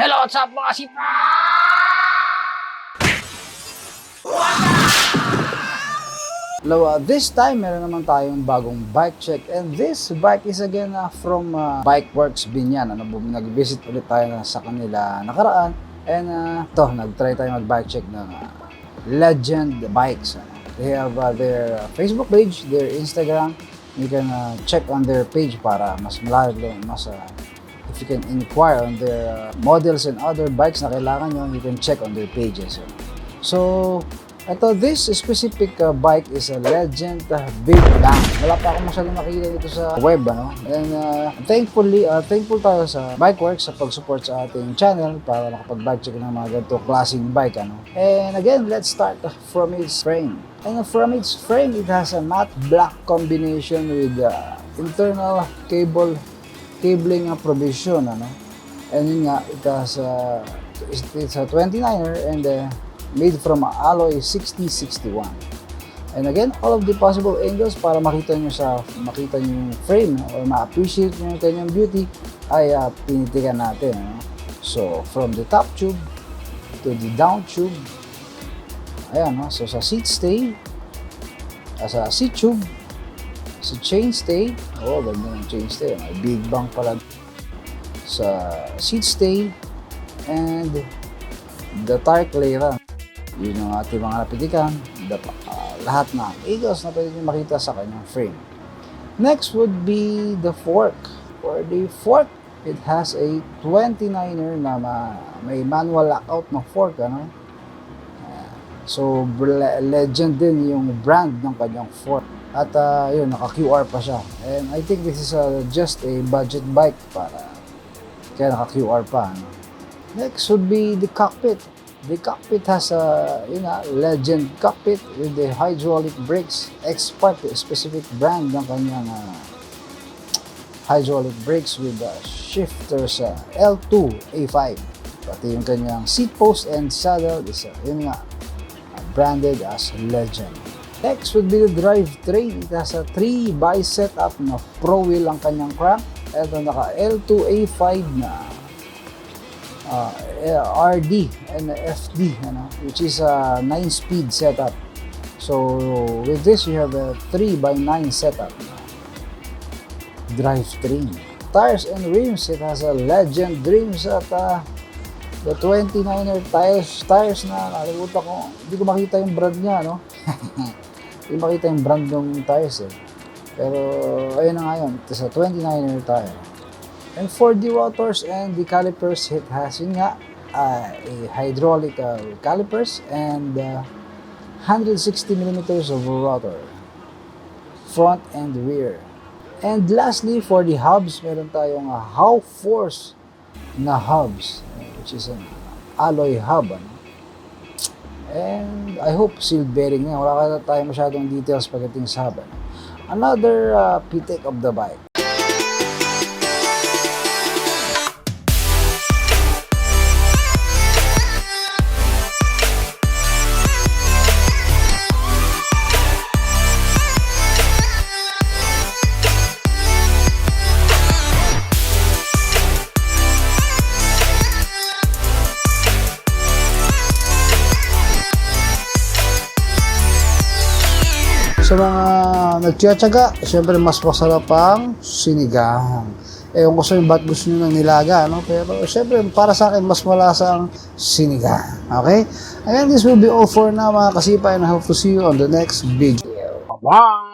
Hello, what's up mga sipa? Hello, this time meron naman tayong bagong bike check, and this bike is again from Bikeworkx Binyan. Nag-visit ulit tayo sa kanila nakaraan, and nag-try tayo mag-bike check ng Legend Bikes. They have their Facebook page, their Instagram. You can check on their page para mas malalim, if you can inquire on their models and other bikes na kailangan nyo, you can check on their pages. So this specific bike is a Legend Bigbang. Wala pa akong masyadong makikita dito sa web, And thankful tayo sa Bikeworkx sa pag-support sa ating channel para makapag-bike check ng mga ganito klaseng bike, And again, let's start from its frame. And from its frame, it has a matte black combination with internal cabling provision, And yun nga, it's a 29er and made from alloy 6061. And again, all of the possible angles para makita nyo yung frame or ma-appreciate nyo yung kanyang beauty ay tinitigan natin. So from the top tube to the down tube, ayan, so sa seat stay, sa seat tube, sa chain stay, ganda yung chain stay, may big bang pala sa seat stay, and the tire clearance. Yun yung ating mga napitikan, lahat na angles na pwede nyo makita sa kanyang frame. Next would be the fork. For the fork, it has a 29er na may manual lockout na fork, So Legend din yung brand ng kanyang fork. At yun, naka-QR pa siya. And I think this is just a budget bike kaya naka-QR pa. Next would be the cockpit. The cockpit has a Legend cockpit with the hydraulic brakes. Expert specific brand ng kanyang hydraulic brakes with shifters Ltwoo A5. Pati yung kanyang seat post and saddle is branded as Legend. Next would be the drivetrain. It has a 3x setup na pro wheel ang kanyang crank. Ito naka Ltwoo A5 na RD and FD, which is a 9-speed setup. So with this, you have a 3x9 setup drivetrain. Tires and rims, it has a Legend rims at the 29er tires na nakalimutan ko. Hindi ko makita yung brand niya, Hindi makita yung brand ng tires, Pero ayun na nga yun, ito sa 29er tire. And for the rotors and the calipers, it has a hydraulic calipers and 160mm of rotor, front and rear. And lastly, for the hubs, meron tayong Hao Force na hubs, which is an alloy hub. And I hope sealed bearing na. Wala ka tayo masyadong details pagdating sa hub. Another pitik of the bike. Sa mga nagtiyatsaga, syempre mas masarap ang sinigang. Ewan ko sa inyo ba't gusto nyo ng nilaga, Pero syempre para sa akin mas malasa ang sinigang. Okay? Again, this will be all for now mga kasipa, and I hope to see you on the next video. Bye-bye!